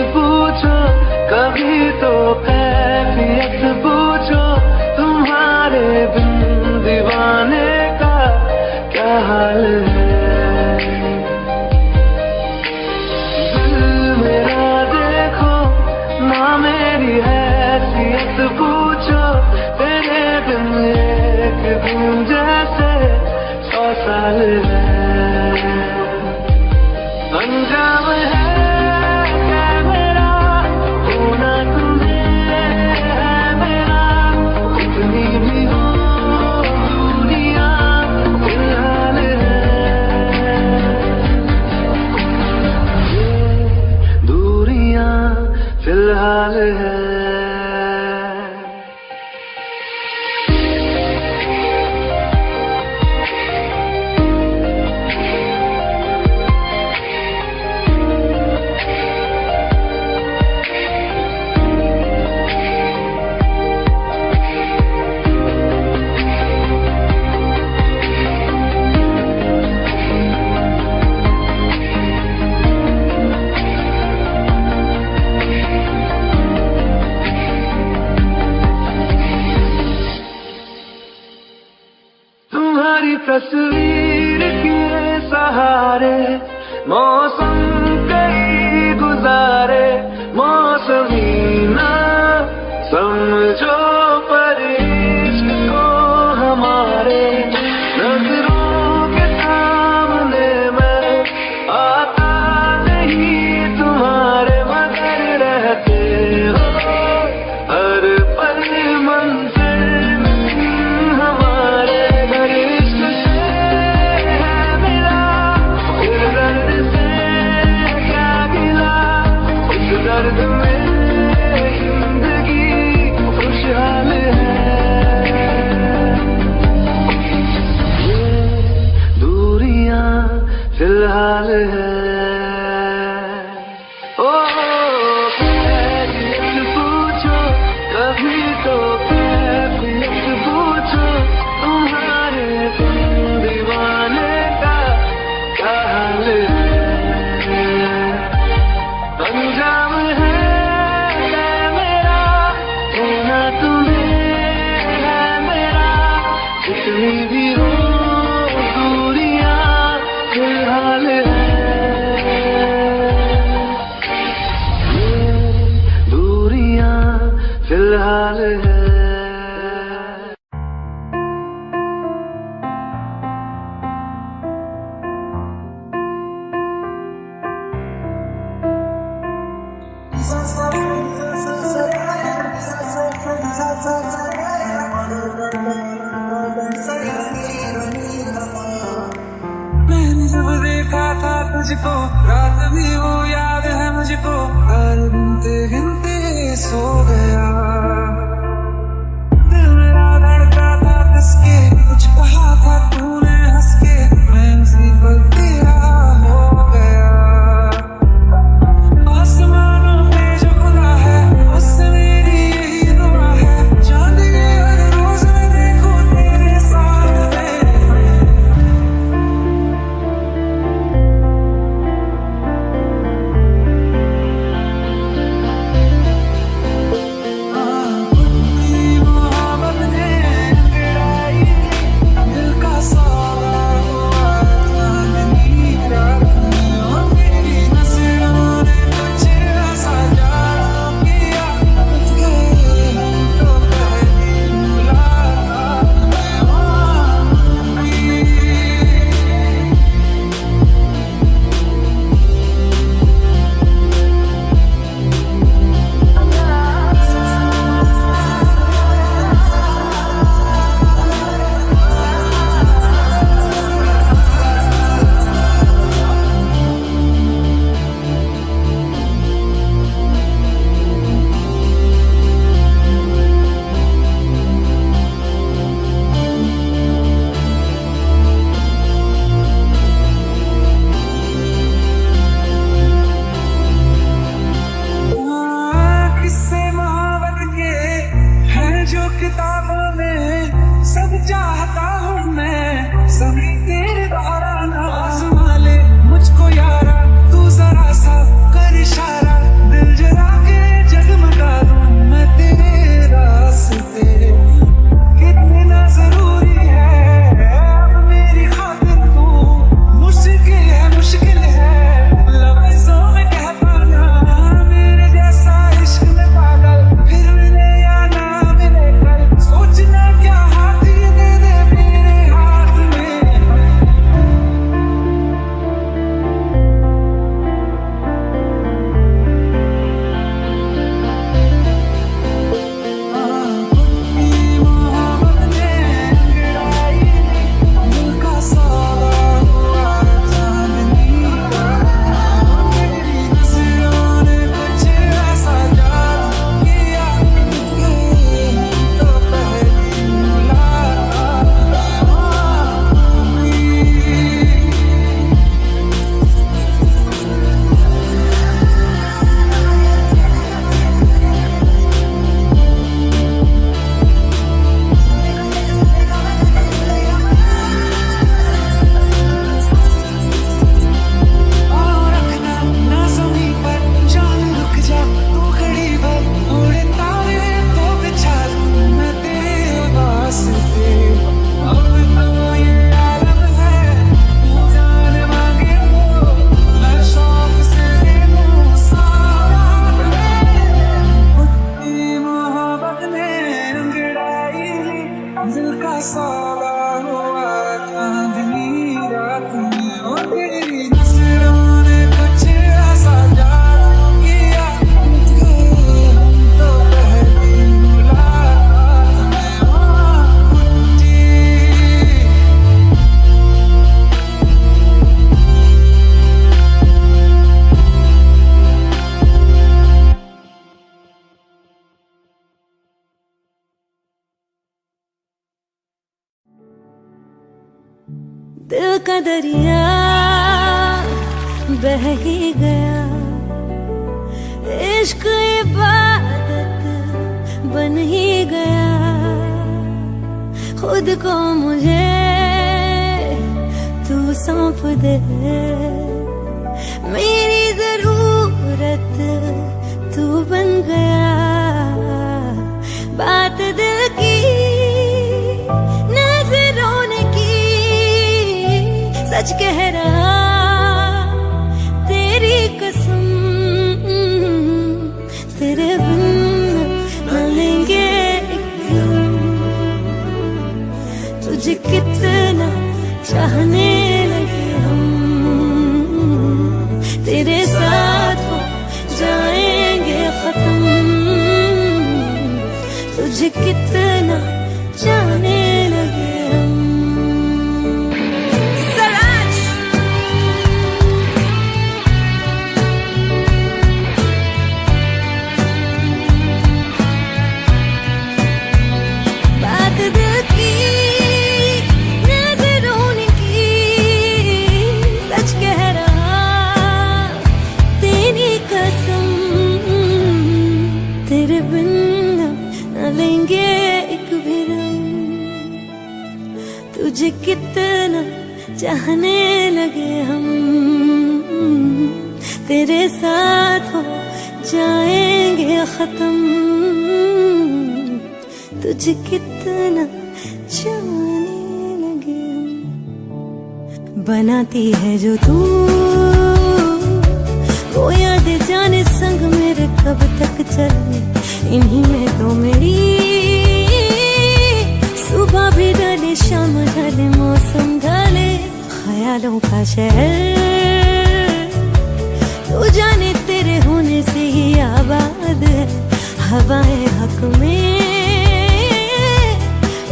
मौसम कई गुजारे मौसमी ना समझो पर इश्क को हमारे नजरों के सामने मैं आता नहीं तुम्हारे मगर रहते हो हर पल मंजिल हमारे घर इश्क से है मिला इस दर्द से क्या गिला इस दर्द में जिंदगी खुशहाल है ये दूरियां फिलहाल है ओ कैफियत पूछो कभी तो कैफियत पूछो तुम्हारे दीवाने का क्या हाल है अंजाम है मेरा होना तुम्हें है मेरा जितनी भी हो दूरियां फिलहाल है ये दूरियां फिलहाल है मैंने जब देखा था तुझको रात भी वो याद है मुझको हर गिनते गिनते सो गया दिल मेरा धड़का था कसके कुछ कहा था तूने हंस के मैं उसी पल तेरा हो गया आसमानों पे जो खुदा है उससे मेरी यही दुआ है चांद के हर रोज मैं देखूं तेरे साथ में का दरिया बह ही गया, इश्क इबादत बन ही गया। खुद को मुझे तू सौंप दे, मेरी जरूरत तू बन गया। बात दिल की नजरों ने की, सच कह रहा तेरी कसम, तेरे बिन न लेंगे एक दम। तुझे कितना चाहने लगे हम, तेरे साथ हो जाएंगे खत्म। तुझे कितना चाहने लगे हम। बात दिल की नजरों ने की, सच कह रहा तेरी कसम, तेरे बिन न लेंगे एक भी दम। तुझे कितना चाहने लगे हम, तेरे साथ हो जाएंगे खत्म। तुझे कितना चाहने लगे हम। बनाती है जो तू वो याद जाने संग मेरे कब तक चले, इन्हीं में तो मेरी सुबह भी ढले शाम ढले मौसम ढले। ख्यालों का शहर तू जाने तेरे होने से ही आबाद है। हवाएं हक में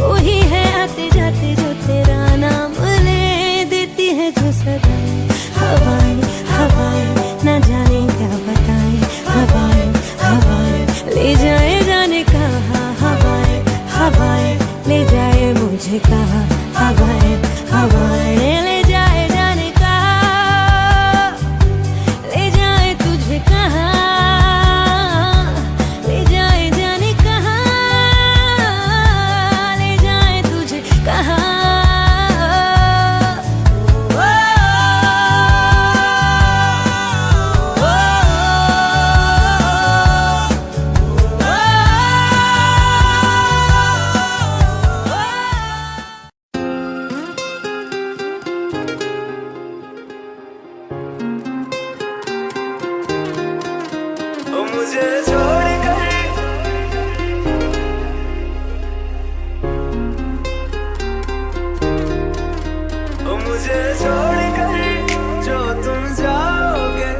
वही है आते जाते जो तेरा नाम ले देती है जो सदाएं। हवाएं हवाएं न जाने क्या बताएं, हवाएं हवाएं ले जाए जाने कहा। हवाएं हवाएं ले जाए मुझे कहा, हवाएं हवाएं ले जाए जाने कहा। ले जाए तुझे कहा, ले जाए जाने कहा, ले जाए तुझे कहा। मुझे छोड़ कर मुझे छोड़ कर जो तुम जाओगे,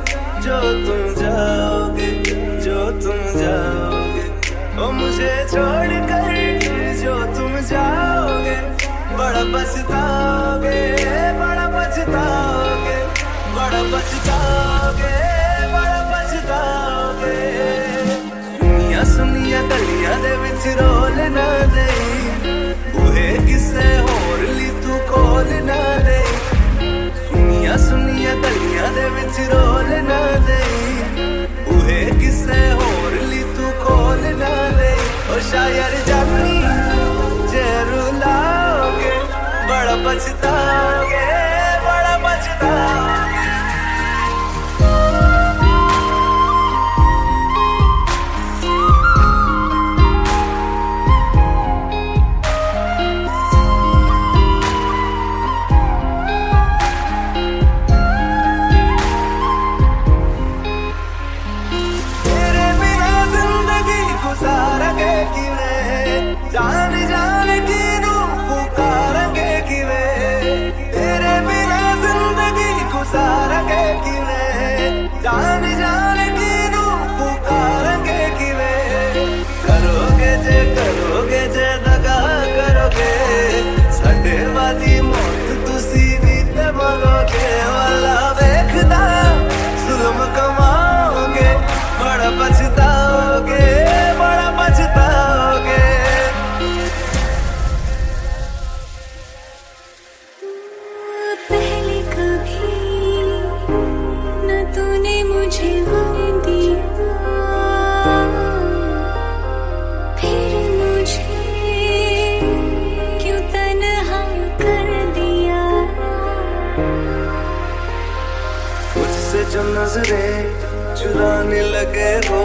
जो तुम जाओगे, जो तुम जाओगे। ओ मुझे छोड़ कर जो तुम जाओगे, बड़ा पछताओगे, बड़ा पछताओगे, बड़ा पछताओगे, बड़ा पछताओगे। सुनिया सुनिया गलियां दे विच रोल ना दे, बूहे किसे होर ली तू खोल ना दे। सुनिया सुनिया गलियां दे विच रोल ना दे, बूहे किसे होर ली तू खोल ना दे। ओ शायर जानी जे रुलाओगे, बड़ा पछताओगे, बड़ा पछताओगे। जान जान की नू पुकारेंगे किवे, तेरे मुझे गम दिया, फिर मुझे क्यों तन्हा कर दिया। मुझसे जो नजरें चुराने लगे हो,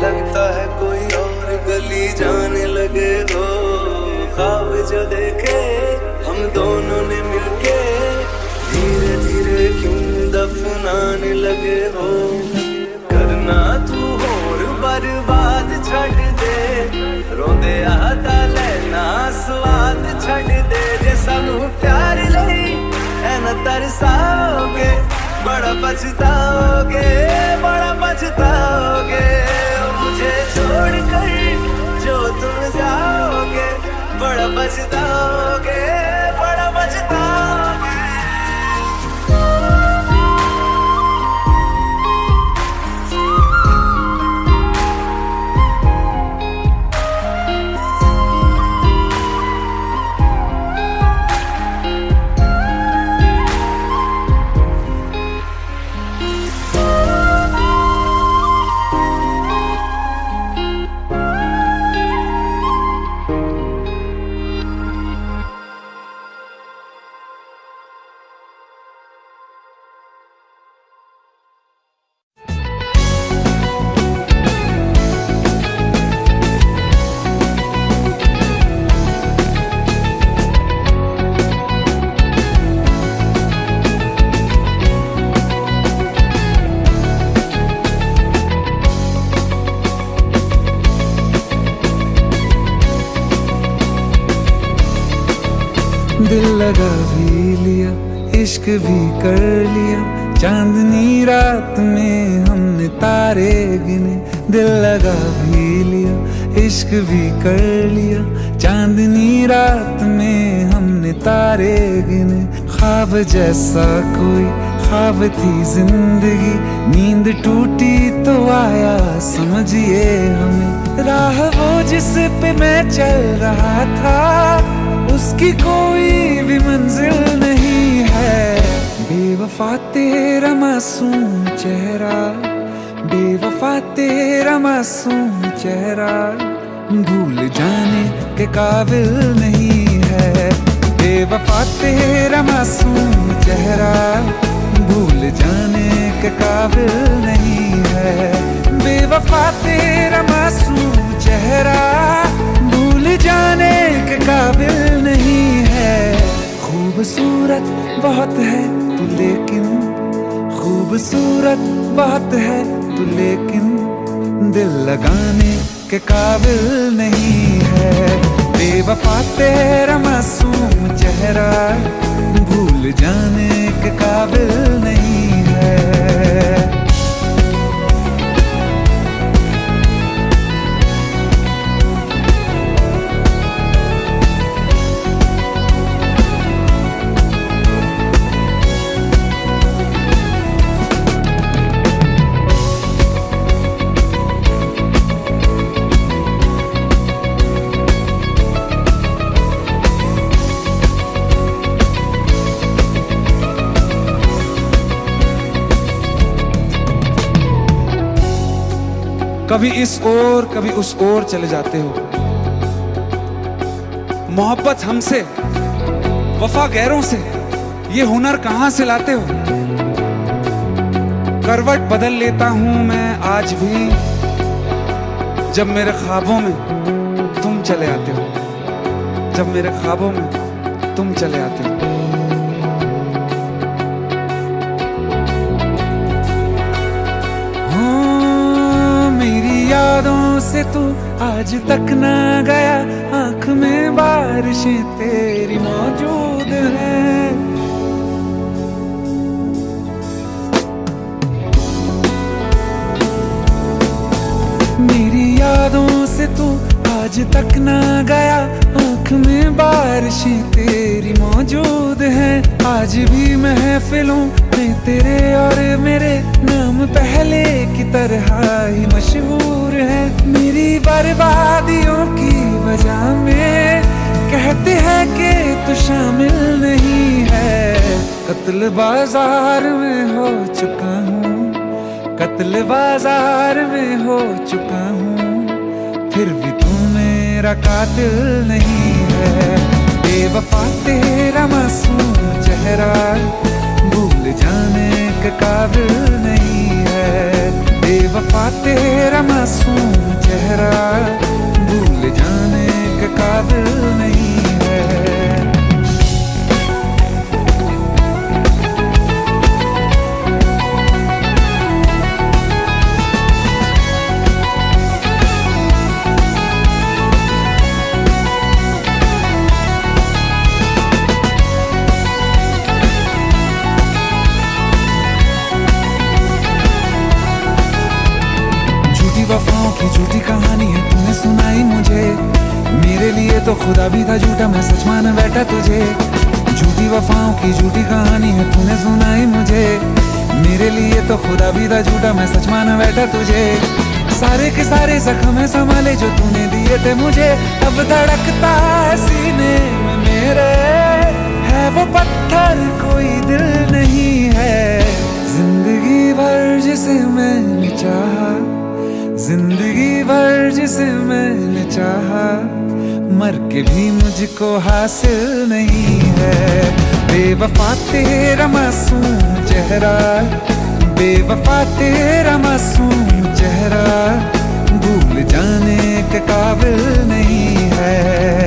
लगता है कोई और गली जाने लगे हो। ख्वाब जो देखे हम दोनों ने मिलके, धीरे धीरे क्यों दफनाने लगे हो। करना तू और बर्बाद छड़ दे, रोंदे आता लेना स्वाद छड़ दे। जे सानू प्यार लई है न तरसाओगे, बड़ा पछताओगे, बड़ा पछताओगे। मुझे छोड़ कर जो तुम जाओगे, बड़ा पछताओगे, बड़ा पछताओगे। दिल लगा भी लिया, इश्क भी कर लिया, चांदनी रात में हमने तारे गिने। दिल लगा भी लिया, इश्क भी कर लिया, चांदनी रात में हमने तारे गिने। ख्वाब जैसा कोई ख्वाब थी जिंदगी, नींद टूटी तो आया समझिए हमें। राह वो जिस पे मैं चल रहा था, उसकी कोई भी मंजिल नहीं है। बेवफा तेरा मासूम चेहरा, बेवफा तेरा मासूम चेहरा, भूल जाने के काबिल नहीं है। बेवफा तेरा मासूम चेहरा, भूल जाने के काबिल नहीं है। बेवफा तेरा मासूम चेहरा, भूल जाने के काबिल नहीं है। खूबसूरत बहुत है तू लेकिन, खूबसूरत बहुत है तू लेकिन, दिल लगाने के काबिल नहीं है। बेवफा तेरा मासूम चेहरा, भूल जाने के काबिल नहीं है। कभी इस ओर कभी उस ओर चले जाते हो। मोहब्बत हमसे, वफा गैरों से, ये हुनर कहाँ से लाते हो। करवट बदल लेता हूँ मैं आज भी, जब मेरे ख्वाबों में तुम चले आते हो, जब मेरे ख्वाबों में तुम चले आते हो। यादों से तू आज तक ना गया, आंख में बारिशें तेरी मौजूद हैं। मेरी यादों से तू आज तक ना गया, आंख में बारिशें तेरी मौजूद हैं। आज भी महफिलों में तेरे और मेरे नाम पहले की तरह ही मशहूर है। मेरी बर्बादियों की वजह में कहते हैं कि तू शामिल नहीं है। कत्ल बाजार में हो चुका हूँ, कत्ल बाजार में हो चुका हूँ, फिर भी तू मेरा कातिल नहीं है। बेवफा तेरा मासूम चेहरा भूल जाने के काबिल नहीं है। बेवफा तेरा मासूम चेहरा भूल जाने के काबिल नहीं है। वफाओं की झूठी कहानी है तूने सुनाई मुझे, मेरे लिए तो खुदा भी था झूठा, मैं सच मान बैठा तुझे। झूठी वफाओं की झूठी कहानी है तूने सुनाई मुझे, मेरे लिए तो खुदा भी था झूठा, मैं सच मान बैठा तुझे। सारे के सारे जख्म संभाले जो तूने दिए थे मुझे, अब धड़कता है सीने में मेरे, है वो पत्थर कोई दिल नहीं है। जिंदगी भर जिसे मैंने चाहा, जिंदगी भर जिसे मैंने चाहा, मर के भी मुझको हासिल नहीं है। बेवफा तेरा मासूम चेहरा, बेवफा तेरा मासूम चेहरा भूल जाने के काबिल नहीं है।